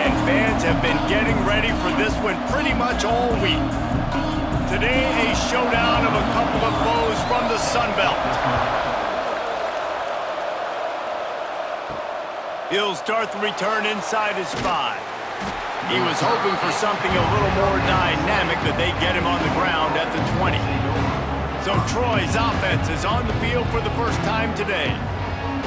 And fans have been getting ready for this one pretty much all week. Today, a showdown of a couple of foes from the Sun Belt. He'll start the return inside his 5. He was hoping for something a little more dynamic, but they get him on the ground at the 20. So Troy's offense is on the field for the first time today.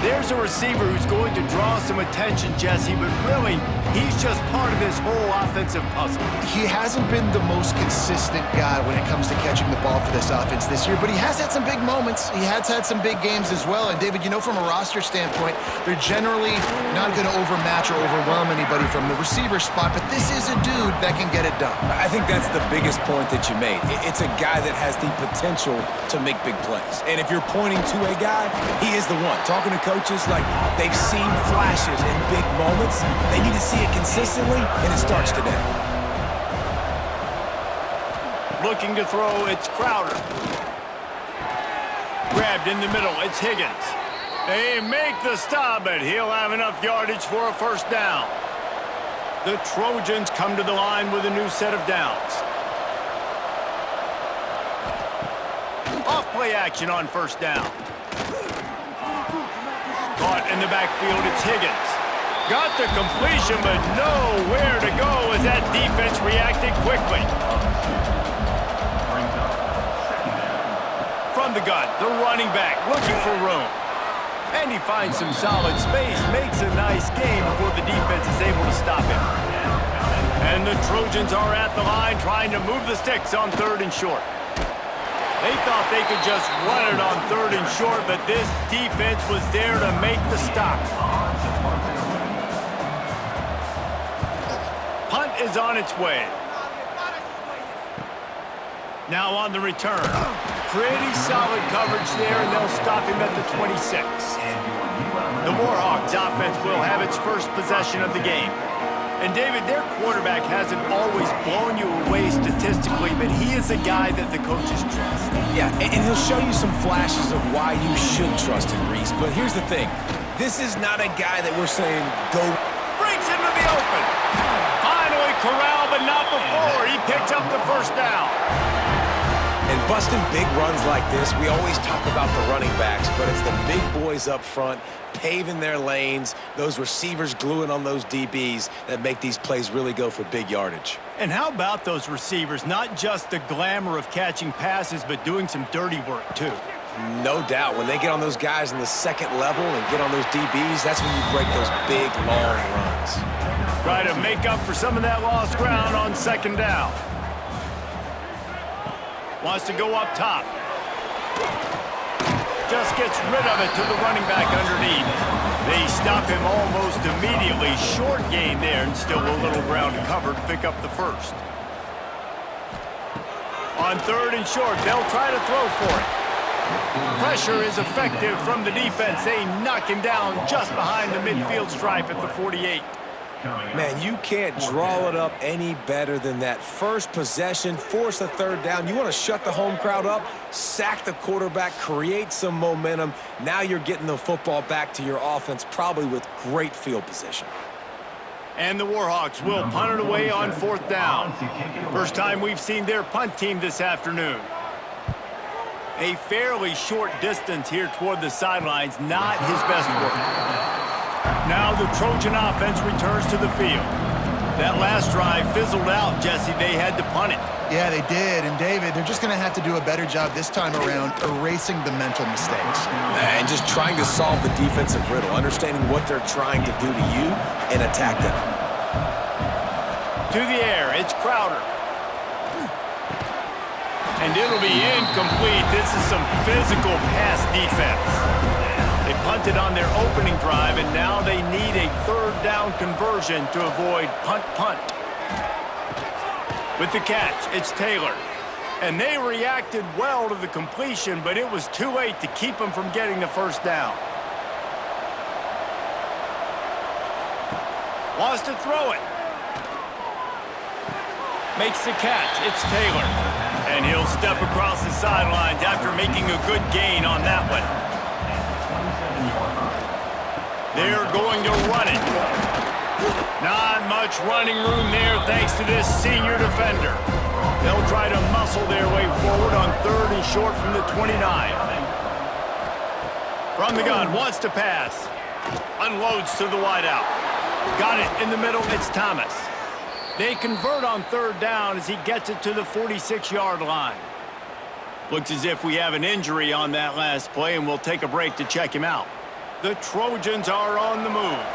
There's a receiver who's going to draw some attention, Jesse, but really, he's just part of this whole offensive puzzle. He hasn't been the most consistent guy when it comes to catching the ball for this offense this year, but he has had some big moments. He has had some big games as well. And, David, you know, from a roster standpoint, they're generally not going to overmatch or overwhelm anybody from the receiver spot, but this is a dude that can get it done. I think that's the biggest point that you made. It's a guy that has the potential to make big plays. And if you're pointing to a guy, he is the one. Talking to coaches, like, they've seen flashes in big moments. They need to see it consistently, and it starts today. Looking to throw, it's Crowder. Grabbed in the middle, it's Higgins. They make the stop, but he'll have enough yardage for a first down. The Trojans come to the line with a new set of downs. Off-play action on first down. Caught in the backfield, it's Higgins. Got the completion, but nowhere to go as that defense reacted quickly. From the gun, the running back looking for room. And he finds some solid space, makes a nice gain before the defense is able to stop him. And the Trojans are at the line trying to move the sticks on 3rd and short. They thought they could just run it on 3rd and short, but this defense was there to make the stop. Punt is on its way. Now on the return. Pretty solid coverage there, and they'll stop him at the 26. The Warhawks offense will have its first possession of the game. And, David, their quarterback hasn't always blown you away statistically, but he is a guy that the coaches trust. Yeah, and he'll show you some flashes of why you should trust him, Reese. But here's the thing. This is not a guy that we're saying, go. Breaks into the open. Finally corralled, but not before. He picks up the first down. And busting big runs like this, we always talk about the running backs, but it's the big boys up front paving their lanes, those receivers gluing on those DBs that make these plays really go for big yardage. And how about those receivers? Not just the glamour of catching passes, but doing some dirty work, too. No doubt. When they get on those guys in the second level and get on those DBs, that's when you break those big, long runs. Try to make up for some of that lost ground on 2nd down. Wants to go up top. Just gets rid of it to the running back underneath. They stop him almost immediately. Short gain there, and still a little ground to cover to pick up the first. On 3rd and short, they'll try to throw for it. Pressure is effective from the defense. They knock him down just behind the midfield stripe at the 48. Man, you can't draw it up any better than that. First possession, force a 3rd down. You want to shut the home crowd up, sack the quarterback, create some momentum. Now you're getting the football back to your offense, probably with great field position. And the Warhawks will punt it away on 4th down. First time we've seen their punt team this afternoon. A fairly short distance here toward the sidelines, not his best work. Now the Trojan offense returns to the field. That last drive fizzled out, Jesse. They had to punt it. Yeah, they did. And, David, they're just going to have to do a better job this time around erasing the mental mistakes. And just trying to solve the defensive riddle, understanding what they're trying to do to you and attack them. To the air, it's Crowder. And it'll be incomplete. This is some physical pass defense. They punted on their opening drive, and now they need a 3rd down conversion to avoid punt. With the catch, it's Taylor. And they reacted well to the completion, but it was too late to keep them from getting the first down. Wants to throw it. Makes the catch. It's Taylor. And he'll step across the sidelines after making a good gain on that one. They're going to run it. Not much running room there thanks to this senior defender. They'll try to muscle their way forward on 3rd and short from the 29. From the gun, wants to pass. Unloads to the wideout. Got it in the middle, it's Thomas. They convert on 3rd down as he gets it to the 46-yard line. Looks as if we have an injury on that last play, and we'll take a break to check him out. The Trojans are on the move.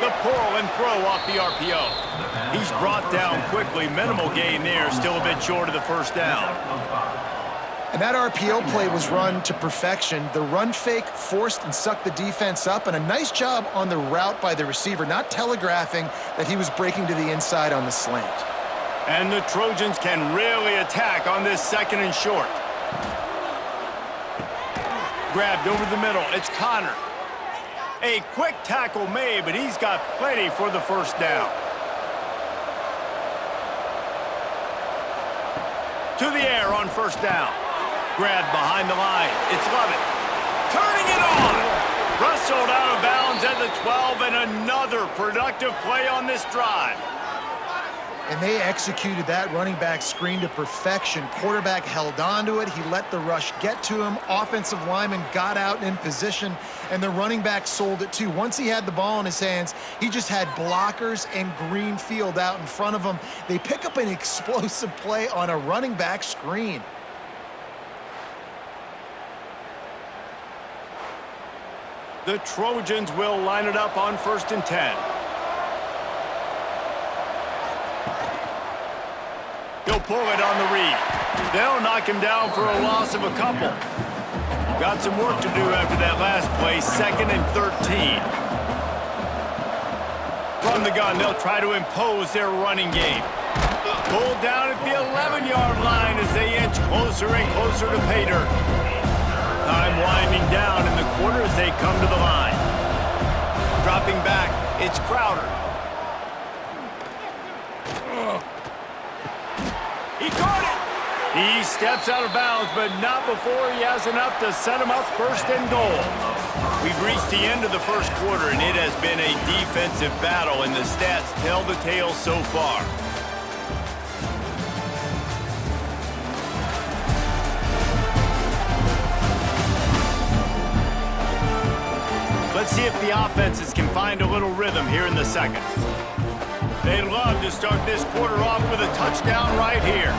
The pull and throw off the RPO. He's brought down quickly. Minimal gain there, still a bit short of the 1st down. And that RPO play was run to perfection. The run fake forced and sucked the defense up, and a nice job on the route by the receiver, not telegraphing that he was breaking to the inside on the slant. And the Trojans can really attack on this 2nd and short. Grabbed over the middle, it's Connor. A quick tackle made, but he's got plenty for the 1st down. To the air on 1st down. Grabbed behind the line. It's Lovett. Turning it on. Wrestled out of bounds at the 12, and another productive play on this drive. And they executed that running back screen to perfection. Quarterback held on to it. He let the rush get to him. Offensive lineman got out in position, and the running back sold it too. Once he had the ball in his hands, he just had blockers and green field out in front of him. They pick up an explosive play on a running back screen. The Trojans will line it up on 1st and 10. He'll pull it on the read. They'll knock him down for a loss of a couple. Got some work to do after that last play, 2nd and 13. From the gun, they'll try to impose their running game. Pulled down at the 11-yard line as they inch closer and closer to pay dirt. Time winding down in the quarter as they come to the line. Dropping back, it's Crowder. He caught it! He steps out of bounds, but not before he has enough to set him up 1st and goal. We've reached the end of the 1st quarter, and it has been a defensive battle, and the stats tell the tale so far. Let's see if the offenses can find a little rhythm here in the 2nd. They'd love to start this quarter off with a touchdown right here.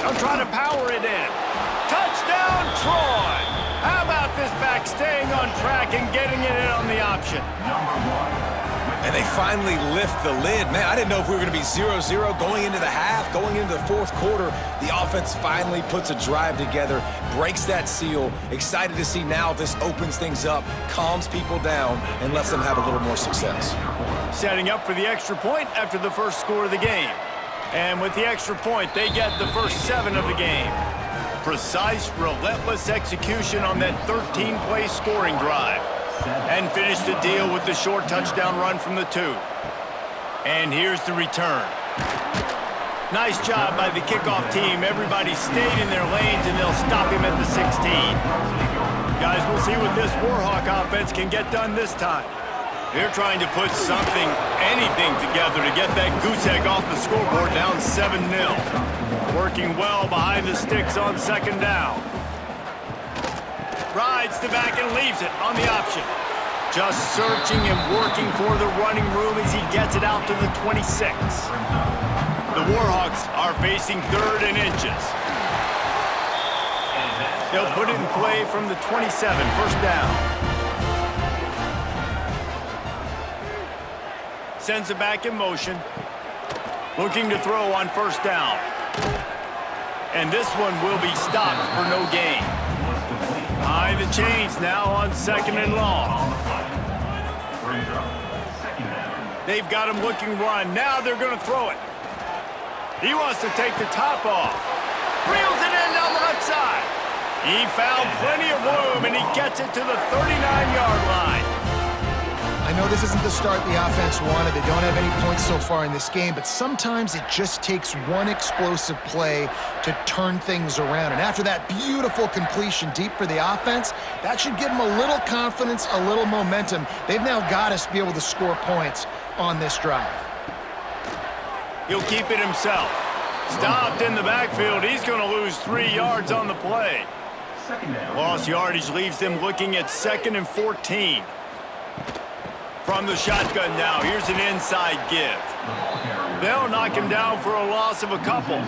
They'll try to power it in. Touchdown, Troy! How about this back staying on track and getting it in on the option? And they finally lift the lid. Man, I didn't know if we were going to be 0-0 going into the half, going into the 4th quarter. The offense finally puts a drive together, breaks that seal. Excited to see now if this opens things up, calms people down, and lets them have a little more success. Setting up for the extra point after the 1st score of the game. And with the extra point, they get the first 7 of the game. Precise, relentless execution on that 13-play scoring drive. And finish the deal with the short touchdown run from the 2. And here's the return. Nice job by the kickoff team. Everybody stayed in their lanes, and they'll stop him at the 16. Guys, we'll see what this Warhawk offense can get done this time. They're trying to put something, anything together to get that goose egg off the scoreboard down 7-0. Working well behind the sticks on 2nd down. Rides the back and leaves it on the option. Just searching and working for the running room as he gets it out to the 26. The Warhawks are facing 3rd and inches. They'll put it in play from the 27, 1st down. Sends it back in motion. Looking to throw on 1st down. And this one will be stopped for no gain. High the chains now on 2nd and long. They've got him looking run. Now they're going to throw it. He wants to take the top off. Reels it in down the left side. He found plenty of room, and he gets it to the 39-yard line. I I know this isn't the start the offense wanted. They don't have any points so far in this game, but sometimes it just takes one explosive play to turn things around. And after that beautiful completion deep for the offense, that should give them a little confidence, a little momentum. They've now got us to be able to score points on this drive. He'll keep it himself. Stopped in the backfield. He's going to lose 3 yards on the play. Lost yardage leaves them looking at 2nd and 14. From the shotgun now, here's an inside give. They'll knock him down for a loss of a couple.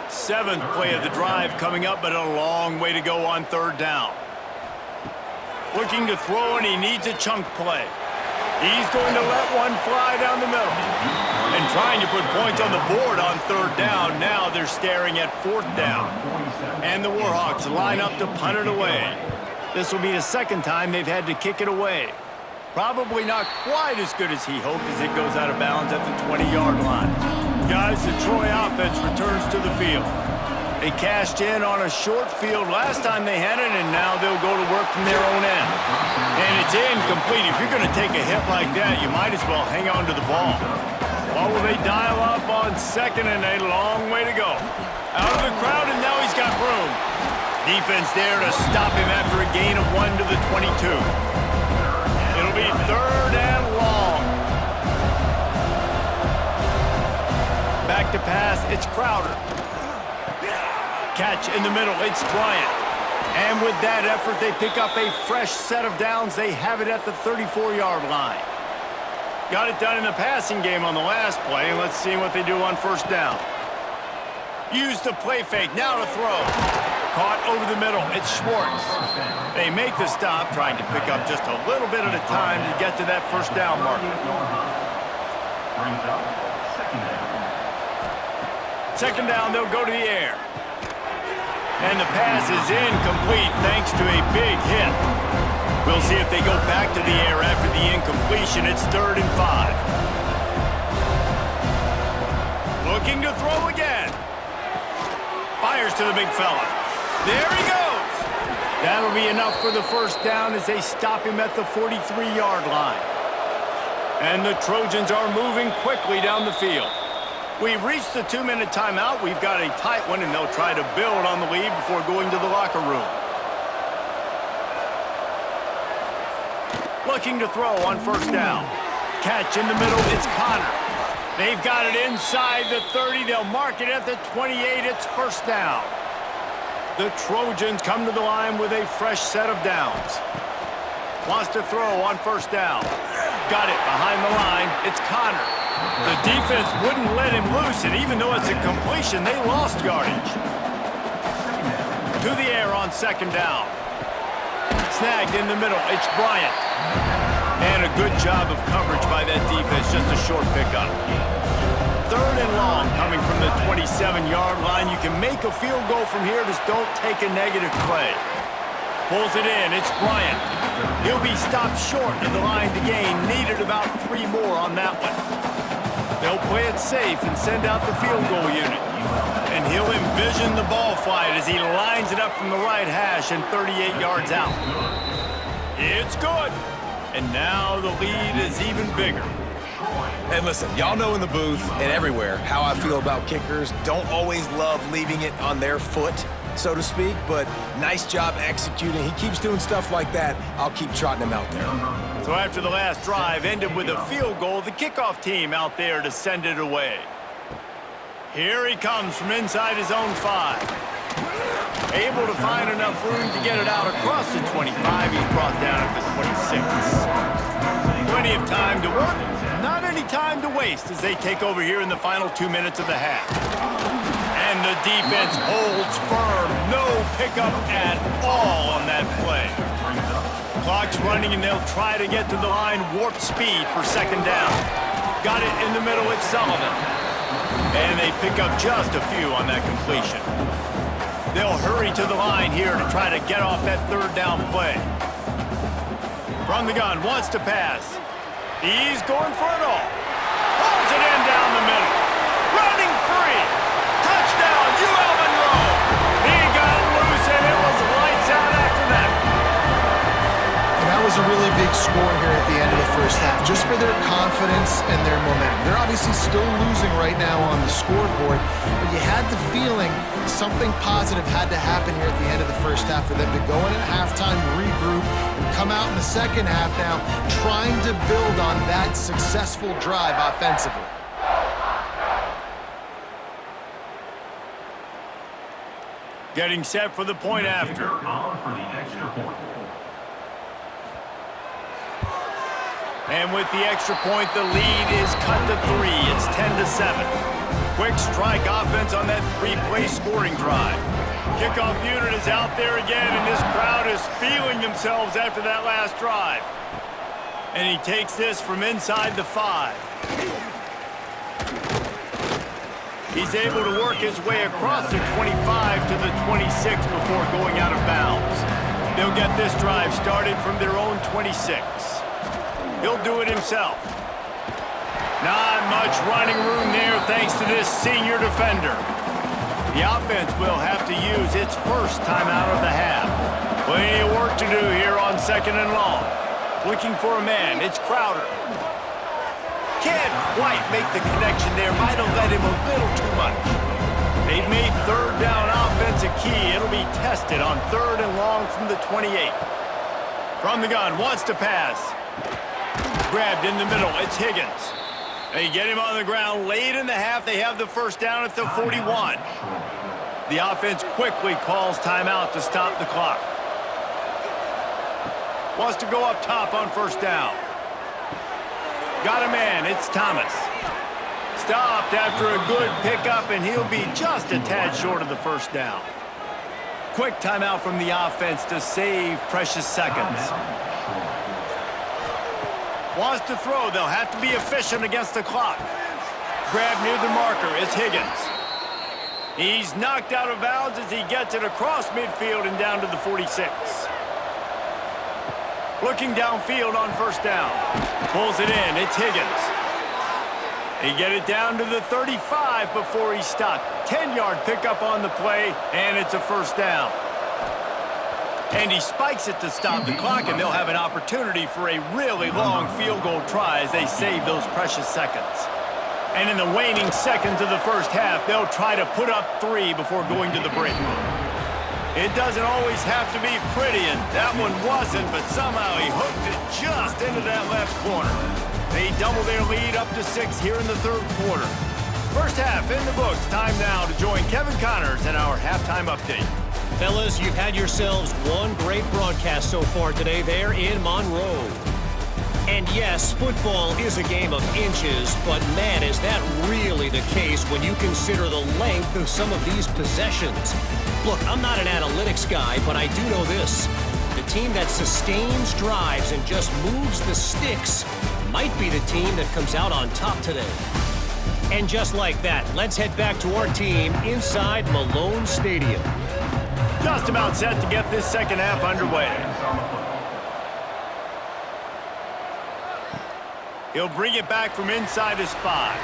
7th play of the drive coming up, but a long way to go on 3rd down. Looking to throw, and he needs a chunk play. He's going to let one fly down the middle. And trying to put points on the board on 3rd down. Now they're staring at 4th down. And the Warhawks line up to punt it away. This will be the 2nd time they've had to kick it away. Probably not quite as good as he hoped as it goes out of bounds at the 20-yard line. Guys, the Troy offense returns to the field. They cashed in on a short field last time they had it, and now they'll go to work from their own end. And it's incomplete. If you're going to take a hit like that, you might as well hang on to the ball. What will they dial up on 2nd and a long way to go? Out of the crowd, and now he's got room. Defense there to stop him after a gain of 1 to the 22. It'll be 3rd and long. Back to pass, it's Crowder. Catch in the middle, it's Bryant. And with that effort, they pick up a fresh set of downs. They have it at the 34-yard line. Got it done in the passing game on the last play. Let's see what they do on 1st down. Use the play fake, now to throw. Caught over the middle, it's Schwartz. They make the stop, trying to pick up just a little bit at a time to get to that 1st down marker. 2nd down, they'll go to the air. And the pass is incomplete thanks to a big hit. We'll see if they go back to the air after the incompletion. It's 3rd and 5. Looking to throw again. Fires to the big fella. There he goes. That'll be enough for the 1st down as they stop him at the 43-yard line. And the Trojans are moving quickly down the field. We've reached the 2-minute timeout. We've got a tight one, and they'll try to build on the lead before going to the locker room. Looking to throw on 1st down. Catch in the middle, it's Connor. They've got it inside the 30. They'll mark it at the 28. It's 1st down. The Trojans come to the line with a fresh set of downs. Wants to throw on 1st down. Got it behind the line. It's Connor. The defense wouldn't let him loose, and even though it's a completion, they lost yardage. To the air on 2nd down. Snagged in the middle. It's Bryant. And a good job of coverage by that defense. Just a short pickup. 3rd and long coming from the 27-yard line. You can make a field goal from here. Just don't take a negative play. Pulls it in. It's Bryant. He'll be stopped short of the line to gain. Needed about 3 more on that one. They'll play it safe and send out the field goal unit. And he'll envision the ball flight as he lines it up from the right hash and 38 yards out. It's good. And now the lead is even bigger. And listen, y'all know in the booth and everywhere how I feel about kickers. Don't always love leaving it on their foot, so to speak, but nice job executing. He keeps doing stuff like that. I'll keep trotting him out there. So after the last drive ended with a field goal, the kickoff team out there to send it away. Here he comes from inside his own 5. Able to find enough room to get it out across the 25. He's brought down at the 26. Plenty of time to work. Not any time to waste as they take over here in the final 2 minutes of the half. And the defense holds firm. No pickup at all on that play. Clock's running, and they'll try to get to the line warp speed for 2nd down. Got it in the middle, it's Sullivan. And they pick up just a few on that completion. They'll hurry to the line here to try to get off that 3rd down play. From the gun, wants to pass. He's going for it all. Pulls it in down the middle. Running free. Touchdown, UL Monroe. He got loose, and it was lights out after that. And that was a really big score here at the end of the first half, just for their confidence and their momentum. They're obviously still losing right now on the scoreboard, but you had the feeling something positive had to happen here at the end of the first half for them to go in at halftime, regroup, and come out in the second half now trying to build on that successful drive offensively. Getting set for the point after. And with the extra point, the lead is cut to 3. It's 10-7. Quick strike offense on that 3-play scoring drive. Kickoff unit is out there again, and this crowd is feeling themselves after that last drive. And he takes this from inside the 5. He's able to work his way across the 25 to the 26 before going out of bounds. They'll get this drive started from their own 26. He'll do it himself. Not much running room there thanks to this senior defender. The offense will have to use its first timeout of the half. Plenty of work to do here on 2nd and long. Looking for a man. It's Crowder. Can't quite make the connection there. Might have led him a little too much. They've made 3rd down offense a key. It'll be tested on 3rd and long from the 28. From the gun, wants to pass. Grabbed in the middle. It's Higgins. They get him on the ground late in the half. They have the first down at the 41. The offense quickly calls timeout to stop the clock. Wants to go up top on 1st down. Got a man, it's Thomas. Stopped after a good pickup, and he'll be just a tad short of the 1st down. Quick timeout from the offense to save precious seconds. Wants to throw, they'll have to be efficient against the clock. Grab near the marker, it's Higgins. He's knocked out of bounds as he gets it across midfield and down to the 46. Looking downfield on 1st down. Pulls it in. It's Higgins. They get it down to the 35 before he stopped. 10-yard pickup on the play, and it's a 1st down. And he spikes it to stop the clock, and they'll have an opportunity for a really long field goal try as they save those precious seconds. And in the waning seconds of the first half, they'll try to put up 3 before going to the break. It doesn't always have to be pretty, and that one wasn't, but somehow he hooked it just into that left corner. They double their lead up to 6 here in the 3rd quarter. First half in the books. Time now to join Kevin Connors in our halftime update. Fellas, you've had yourselves one great broadcast so far today there in Monroe. And yes, football is a game of inches, but man, is that really the case when you consider the length of some of these possessions. Look, I'm not an analytics guy, but I do know this. The team that sustains drives and just moves the sticks might be the team that comes out on top today. And just like that, let's head back to our team inside Malone Stadium. Just about set to get this second half underway. He'll bring it back from inside his 5.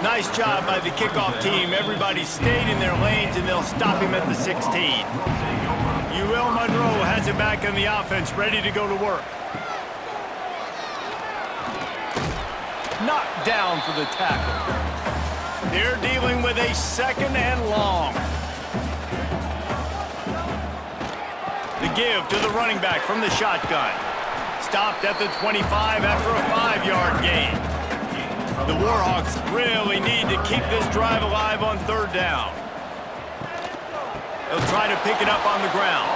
Nice job by the kickoff team. Everybody stayed in their lanes, and they'll stop him at the 16. Monroe has it back in the offense, ready to go to work. Knocked down for the tackle. They're dealing with a 2nd and long. The give to the running back from the shotgun. Stopped at the 25 after a 5-yard gain. The Warhawks really need to keep this drive alive on 3rd down. They'll try to pick it up on the ground.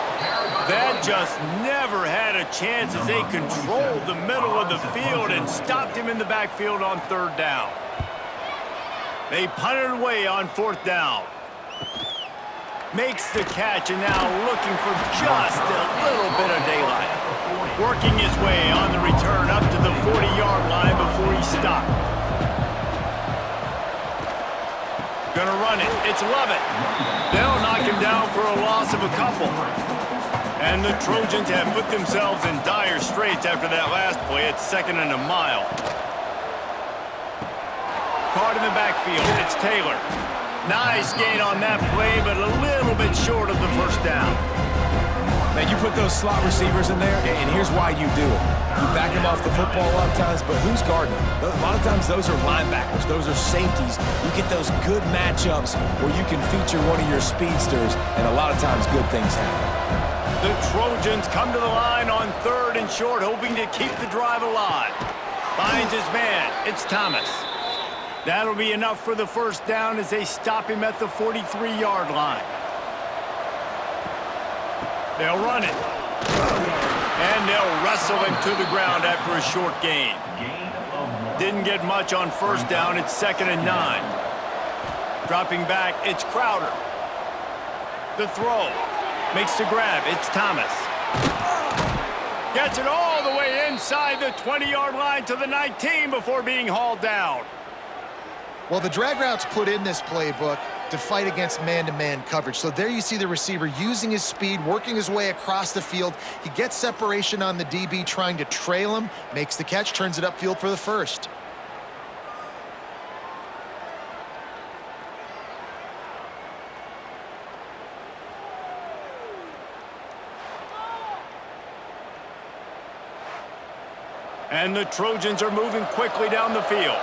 That just never had a chance as they controlled the middle of the field and stopped him in the backfield on 3rd down. They punted away on 4th down. Makes the catch, and now looking for just a little bit of daylight. Working his way on the return up to the 40-yard line before he stopped. Gonna run it. It's Lovett. They'll knock him down for a loss of a couple. And the Trojans have put themselves in dire straits after that last play. It's 2nd and a mile. Caught in the backfield. It's Taylor. Nice gain on that play, but a little bit short of the 1st down. Now, you put those slot receivers in there, and here's why you do it. You back them off the football a lot of times, but who's guarding them? A lot of times, those are linebackers. Those are safeties. You get those good matchups where you can feature one of your speedsters, and a lot of times, good things happen. The Trojans come to the line on 3rd and short, hoping to keep the drive alive. Finds his man. It's Thomas. That'll be enough for the first down as they stop him at the 43-yard line. They'll run it. And they'll wrestle him to the ground after a short gain. Didn't get much on first down. It's 2nd and 9. Dropping back, it's Crowder. The throw. Makes the grab. It's Thomas. Gets it all the way inside the 20-yard line to the 19 before being hauled down. Well, the drag route's put in this playbook to fight against man-to-man coverage. So there you see the receiver using his speed, working his way across the field. He gets separation on the DB, trying to trail him, makes the catch, turns it upfield for the first. And the Trojans are moving quickly down the field.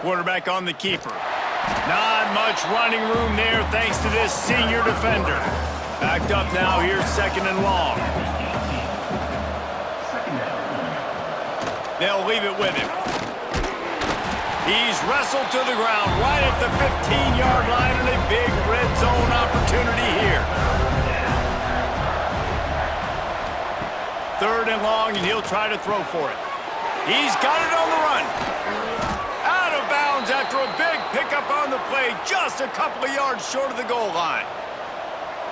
Quarterback on the keeper. Not much running room there thanks to this senior defender. Backed up now, here's 2nd and long. They'll leave it with him. He's wrestled to the ground right at the 15-yard line and a big red zone opportunity here. 3rd and long, and he'll try to throw for it. He's got it on the run. Out of bounds after a big pickup on the play, just a couple of yards short of the goal line.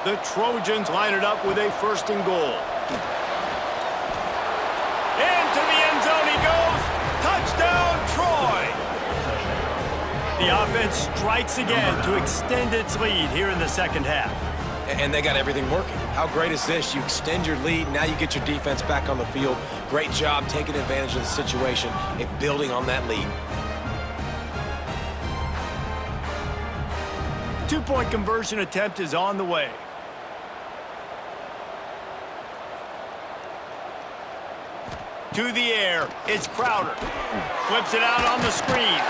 The Trojans line it up with a 1st and goal. Into the end zone he goes. Touchdown, Troy! The offense strikes again to extend its lead here in the 2nd half. And they got everything working. How great is this? You extend your lead, now you get your defense back on the field. Great job taking advantage of the situation and building on that lead. 2-point conversion attempt is on the way. To the air, it's Crowder. Flips it out on the screen.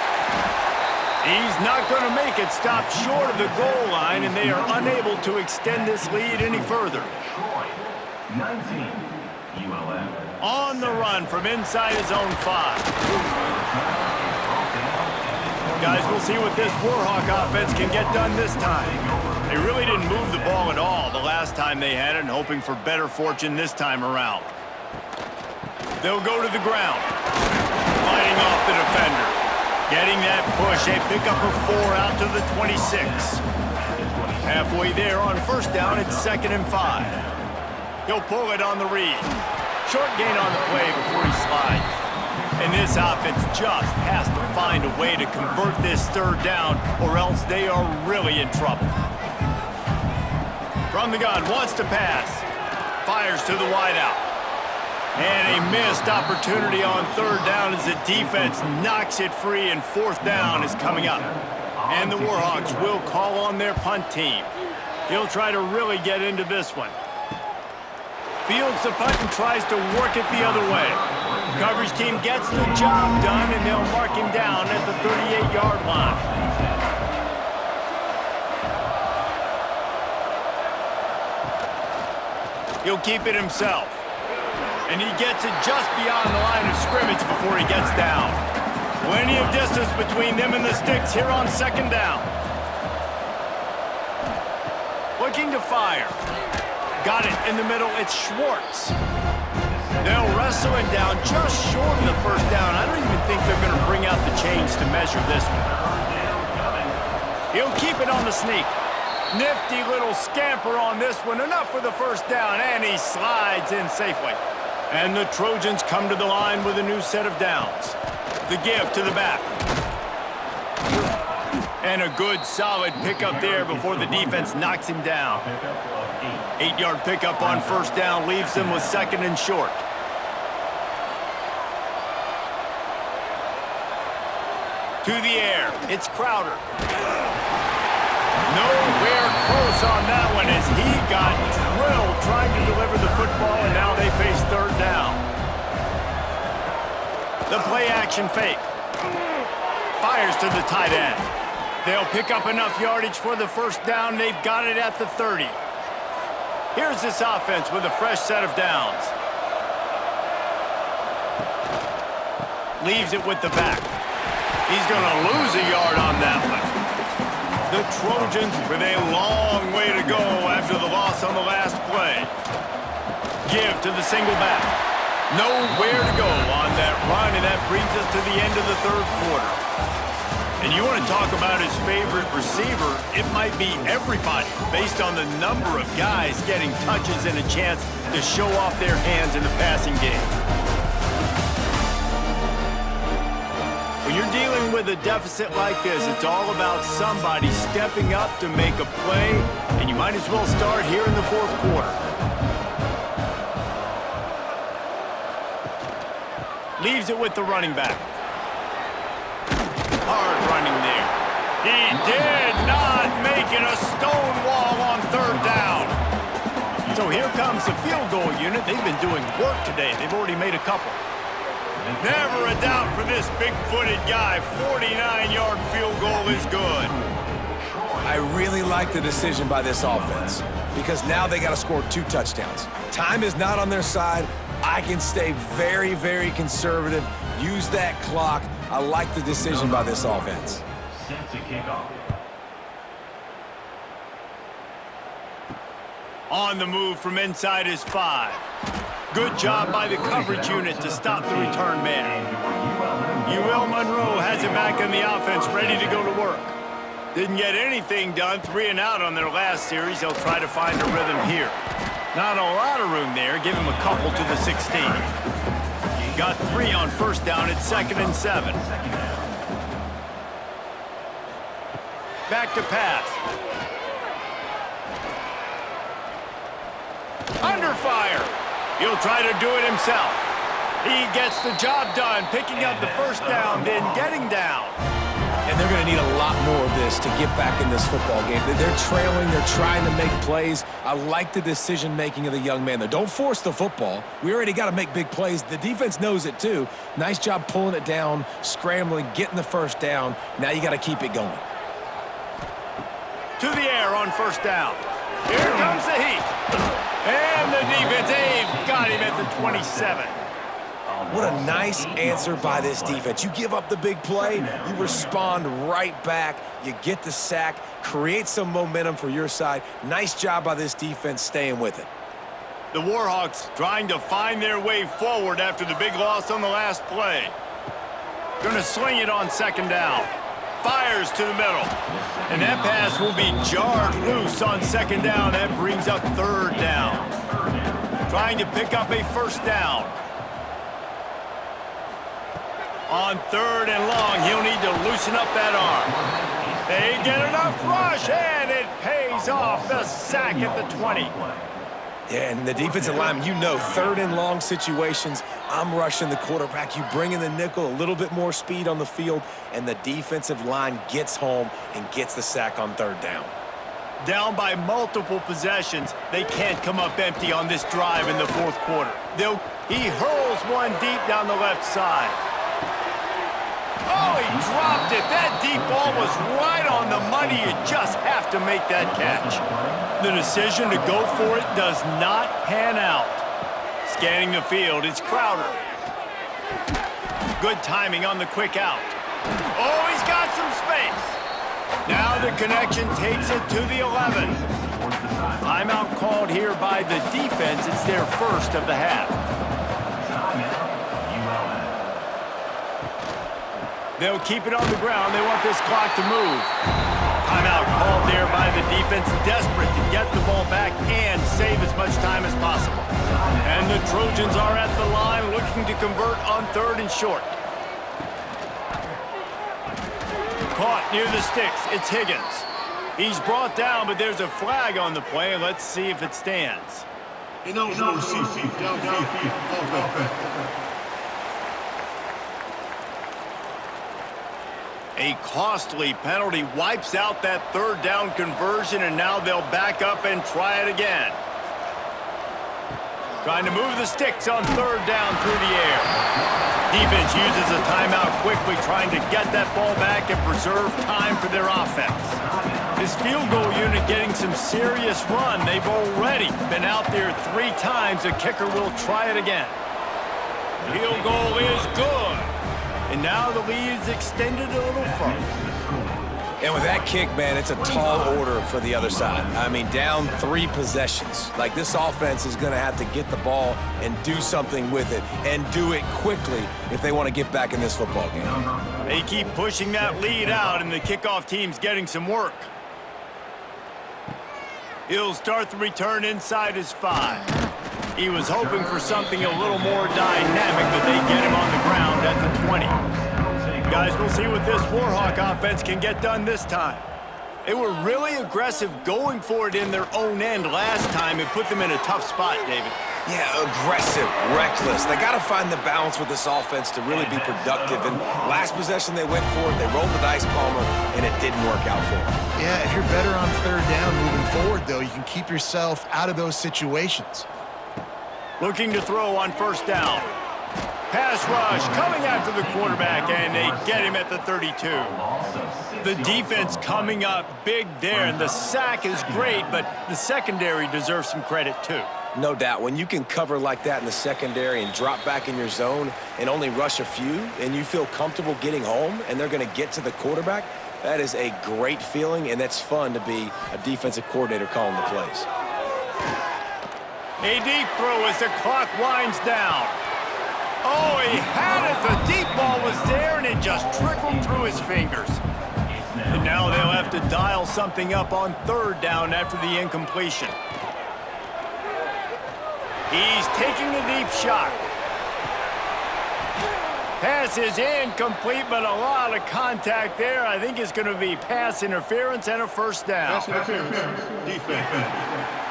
He's not going to make it. Stop short of the goal line, and they are unable to extend this lead any further. On the run from inside his own 5. Guys, we'll see what this Warhawk offense can get done this time. They really didn't move the ball at all the last time they had it, and hoping for better fortune this time around. They'll go to the ground. Fighting off the defender. Getting that push, a pickup of 4 out to the 26. Halfway there on first down, it's 2nd and 5. He'll pull it on the read. Short gain on the play before he slides. And this offense just has to find a way to convert this 3rd down, or else they are really in trouble. From the gun, wants to pass. Fires to the wideout. And a missed opportunity on 3rd down as the defense knocks it free, and 4th down is coming up. And the Warhawks will call on their punt team. He'll try to really get into this one. Fields the punt and tries to work it the other way. The coverage team gets the job done, and they'll mark him down at the 38-yard line. He'll keep it himself. And he gets it just beyond the line of scrimmage before he gets down. Plenty of distance between them and the sticks here on 2nd down. Looking to fire. Got it in the middle. It's Schwartz. They'll wrestle him down just short of the 1st down. I don't even think they're going to bring out the chains to measure this one. He'll keep it on the sneak. Nifty little scamper on this one. Enough for the 1st down, and he slides in safely. And the Trojans come to the line with a new set of downs. The give to the back. And a good, solid pickup there before the defense knocks him down. 8-yard pickup on 1st down leaves them with 2nd and short. To the air. It's Crowder. Nowhere close on that one as he got drilled trying to deliver the football, and now they face third down. The play action fake. Fires to the tight end. They'll pick up enough yardage for the first down. They've got it at the 30. Here's this offense with a fresh set of downs. Leaves it with the back. He's going to lose a yard on that one. The Trojans with a long way to go after the loss on the last play. Give to the single back. Nowhere to go on that run, and that brings us to the end of the third quarter. And you want to talk about his favorite receiver, it might be everybody based on the number of guys getting touches and a chance to show off their hands in the passing game. When you're dealing with a deficit like this, it's all about somebody stepping up to make a play, and you might as well start here in the fourth quarter. Leaves it with the running back. Hard running there. He did not make it a stone wall on third down. So here comes the field goal unit. They've been doing work today. They've already made a couple. Never a doubt for this big-footed guy. 49-yard field goal is good. I really like the decision by this offense because now they got to score 2 touchdowns. Time is not on their side. I can stay very, very conservative. Use that clock. I like the decision by this offense. Set to kick off. On the move from inside his 5. Good job by the coverage unit to stop the return man. Monroe has it back in the offense, ready to go to work. Didn't get anything done, 3 and out on their last series. They'll try to find a rhythm here. Not a lot of room there. Give him a couple to the 16. Got 3 on first down. It's 2nd and 7. Back to pass. Under fire. He'll try to do it himself. He gets the job done, picking up the first down, then getting down. And they're going to need a lot more of this to get back in this football game. They're trailing. They're trying to make plays. I like the decision-making of the young man there. Don't force the football. We already got to make big plays. The defense knows it, too. Nice job pulling it down, scrambling, getting the first down. Now you got to keep it going. To the air on first down. Here comes the heat. And the defense, they've got him at the 27. What a nice answer by this defense. You give up the big play, you respond right back, you get the sack, create some momentum for your side. Nice job by this defense staying with it. The Warhawks trying to find their way forward after the big loss on the last play. Going to sling it on second down. Fires to the middle. And that pass will be jarred loose on second down. That brings up third down. Trying to pick up a first down. On third and long, he'll need to loosen up that arm. They get enough rush, and it pays off. The sack at the 20. Yeah, and the defensive lineman, you know, third and long situations, I'm rushing the quarterback. You bring in the nickel, a little bit more speed on the field, and the defensive line gets home and gets the sack on third down. Down by multiple possessions, they can't come up empty on this drive in the fourth quarter. He hurls one deep down the left side. Oh, he dropped it. That deep ball was right on the money. You just have to make that catch. The decision to go for it does not pan out. Scanning the field, it's Crowder. Good timing on the quick out. Oh, he's got some space. Now the connection takes it to the 11. Timeout called here by the defense. It's their first of the half. They'll keep it on the ground. They want this clock to move. Timeout called there by the defense, desperate to get the ball back and save as much time as possible. And the Trojans are at the line looking to convert on third and short. Caught near the sticks. It's Higgins. He's brought down, but there's a flag on the play. Let's see if it stands. A costly penalty wipes out that third down conversion, and now they'll back up and try it again. Trying to move the sticks on third down through the air. Defense uses a timeout quickly, trying to get that ball back and preserve time for their offense. This field goal unit getting some serious run. They've already been out there 3 times. The kicker will try it again. Field goal is good. And now the lead is extended a little further. And with that kick, man, it's a tall order for the other side. I mean, down 3 possessions. Like, this offense is going to have to get the ball and do something with it, and do it quickly if they want to get back in this football game. They keep pushing that lead out, and the kickoff team's getting some work. He'll start the return inside his 5. He was hoping for something a little more dynamic, but they get him on the ground at the 20. Guys, we'll see what this Warhawk offense can get done this time. They were really aggressive going for it in their own end last time. It put them in a tough spot, David. Yeah, aggressive, reckless. They got to find the balance with this offense to really be productive. And last possession they went for it, they rolled the dice, Palmer, and it didn't work out for them. Yeah, if you're better on third down moving forward, though, you can keep yourself out of those situations. Looking to throw on first down. Pass rush coming after the quarterback, and they get him at the 32. The defense coming up big there, and the sack is great, but the secondary deserves some credit too. No doubt. When you can cover like that in the secondary and drop back in your zone and only rush a few, and you feel comfortable getting home, and they're going to get to the quarterback, that is a great feeling, and that's fun to be a defensive coordinator calling the plays. A deep throw as the clock winds down. Oh, he had it. The deep ball was there, and it just trickled through his fingers. And now they'll have to dial something up on third down after the incompletion. He's taking a deep shot. Pass is incomplete, but a lot of contact there. I think it's going to be pass interference and a first down. Pass interference. Defense.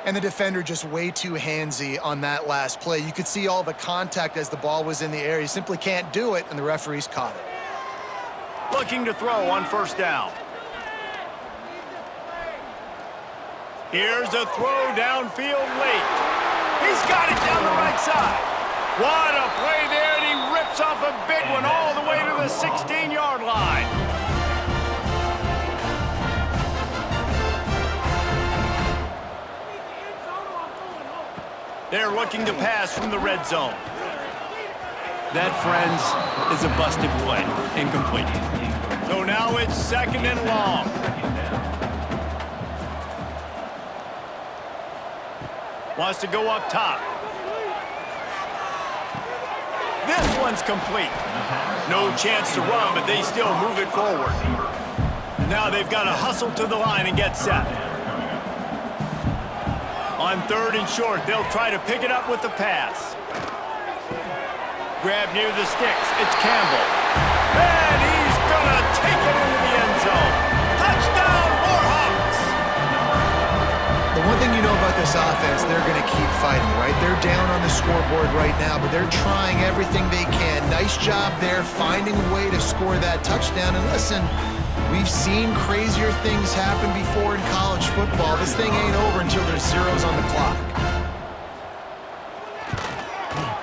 And the defender just way too handsy on that last play. You could see all the contact as the ball was in the air. He simply can't do it, and the referees caught it. Looking to throw on first down. Here's a throw downfield late. He's got it down the right side. What a play there, and he rips off a big one all the way to the 16-yard line. They're looking to pass from the red zone. That, friends, is a busted play. Incomplete. So now it's second and long. Wants to go up top. This one's complete. No chance to run, but they still move it forward. Now they've got to hustle to the line and get set. On third and short, they'll try to pick it up with the pass. Grab near the sticks. It's Campbell. And he's going to take it into the end zone. Touchdown, Warhawks! The one thing you know about this offense, they're going to keep fighting, right? They're down on the scoreboard right now, but they're trying everything they can. Nice job there, finding a way to score that touchdown. And listen, we've seen crazier things happen before in college football. This thing ain't over until there's zeros on the clock.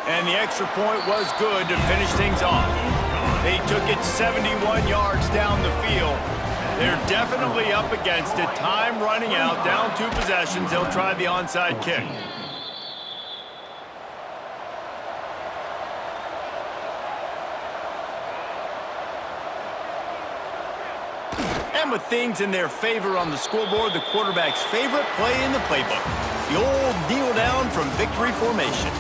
And the extra point was good to finish things off. They took it 71 yards down the field. They're definitely up against it. Time running out, down 2 possessions. They'll try the onside kick. And with things in their favor on the scoreboard, the quarterback's favorite play in the playbook. The old kneel down from victory formation.